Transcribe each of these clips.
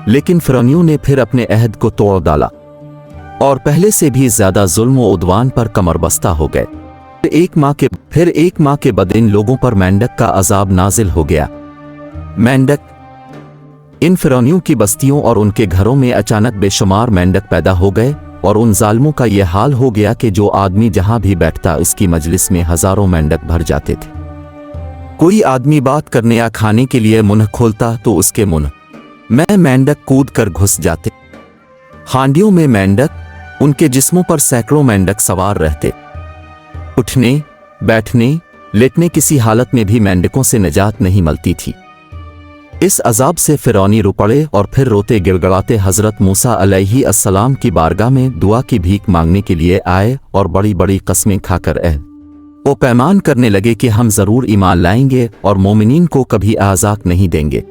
लेकिन फिरौनियों ने फिर अपने अहद को तोड़ डाला और पहले से भी ज्यादा जुल्म व उद्वान पर कमरबस्ता हो गए। फिर एक माह के बाद इन लोगों पर मेंढक का अजाब नाजिल हो गया। मेंढक, इन फिरौनियों की बस्तियों और उनके घरों में अचानक बेशुमार मेंढक पैदा हो गए और उन जालिमों का यह हाल हो गया कि जो आदमी जहां भी बैठता इसकी मजलिस में हजारों मेंढक भर जाते थे। कोई आदमी बात करने या खाने के लिए मुंह खोलता तो उसके मुंह में मेंढक कूद कर घुस जाते। हांडियों में मेंढक, उनके जिस्मों पर सैकड़ों मेंढक सवार रहते। उठने, बैठने, लेटने किसी हालत में भी मेंढकों से निजात नहीं मिलती थी। इस अजाब से फिरौनी रो पड़े और फिर रोते गिड़गड़ाते हजरत मूसा अलैहिस्सलाम की बारगाह में दुआ की भीख मांगने के लिए आए और बड़ी बड़ी कस्में खाकर वो पैमान करने लगे कि हम जरूर ईमान लाएंगे और मोमिनीन को कभी आज़ाद नहीं देंगे।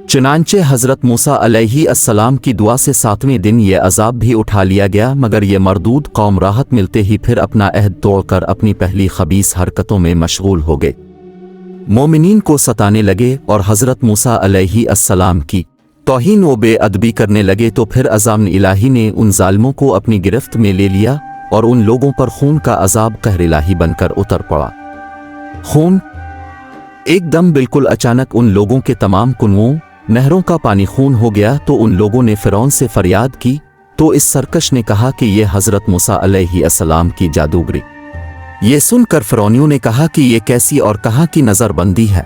चुनांचे हजरत मूसा अलैहिस्सलाम की दुआ से 7वें दिन ये अजाब भी उठा लिया गया, मगर ये मरदूद कौम राहत मिलते ही फिर अपना अहद तोड़कर अपनी पहली खबीस हरकतों में मशगूल हो गए। मोमिनीन को सताने लगे और हजरत मूसा अलैहिस्सलाम की तौहीन व बेअदबी करने लगे। तो फिर अज़ाब इलाही ने उन जालिमों को अपनी गिरफ्त में ले लिया और उन लोगों पर खून का अजाब कहर इलाही बनकर उतर पड़ा। खून एकदम बिल्कुल अचानक उन लोगों के तमाम कुओं, नहरों का पानी खून हो गया। तो उन लोगों ने फिरौन से फरियाद की तो इस सरकश ने कहा कि यह हजरत मूसा अलैहिस्सलाम की जादूगरी। ये सुनकर फिरौनियों ने कहा कि ये कैसी और कहाँ की नज़रबंदी है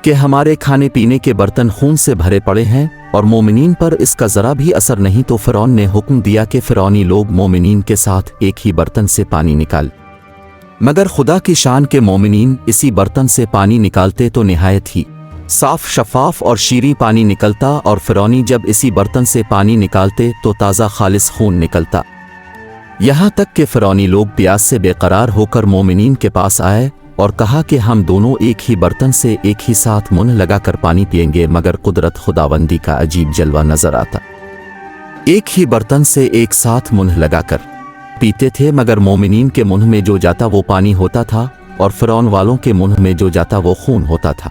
कि हमारे खाने पीने के बर्तन खून से भरे पड़े हैं और मोमिनीन पर इसका ज़रा भी असर नहीं। तो फिरौन ने हुक्म दिया कि फिरौनी लोग मोमिनीन के साथ एक ही बर्तन से पानी निकाल, मगर खुदा की शान के मोमिनीन इसी बर्तन से पानी निकालते तो निहायत ही साफ, शफाफ और शीरी पानी निकलता, और फिरौनी जब इसी बर्तन से पानी निकालते तो ताज़ा खालिस खून निकलता। यहाँ तक कि फिरौनी लोग प्यास से बेकरार होकर मोमिनीन के पास आए और कहा कि हम दोनों एक ही बर्तन से एक ही साथ मुंह लगाकर पानी पिएंगे। मगर कुदरत खुदावंदी का अजीब जलवा नजर आता। एक ही बर्तन से एक साथ मुंह लगाकर पीते थे, मगर मोमिनीन के मुंह में जो जाता वो पानी होता था और फिरौन वालों के मुंह में जो जाता वो खून होता था।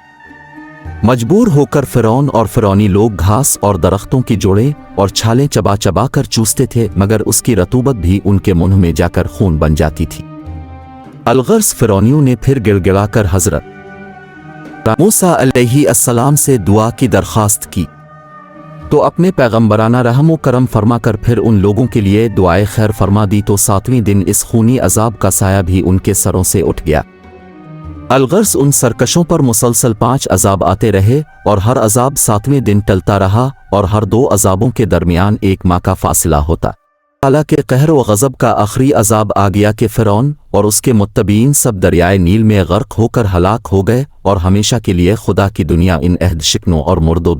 मजबूर होकर फिरौन और फिरौनी लोग घास और दरख्तों की जोड़ें और छालें चबा चबा कर चूसते थे, मगर उसकी रतूबत भी उनके मुंह में जाकर खून बन जाती थी। अलगर्स फिरौनियों ने फिर गिड़गिड़ाकर हजरत मूसा अलैहिस्सलाम से दुआ की दरख्वास्त की तो अपने पैगंबराना रहम व करम फरमाकर फिर उन लोगों के लिए दुआए खैर फरमा दी। तो 7वें दिन इस खूनी अजाब का साया भी उनके सरों से उठ गया। अलगर्स उन सरकशों पर मुसलसल 5 अजाब आते रहे और हर अजाब 7वें दिन टलता रहा और हर 2 अजाबों के दरमियान 1 माह का फासला होता। हालांकि कहर व गज़ब का आखिरी अजाब आ गया कि फिरौन और उसके मुत्तबीन सब दरियाए नील में गर्क होकर हलाक हो गए और हमेशा के लिए खुदा की दुनिया इन अहद शिकनों और मुर्दों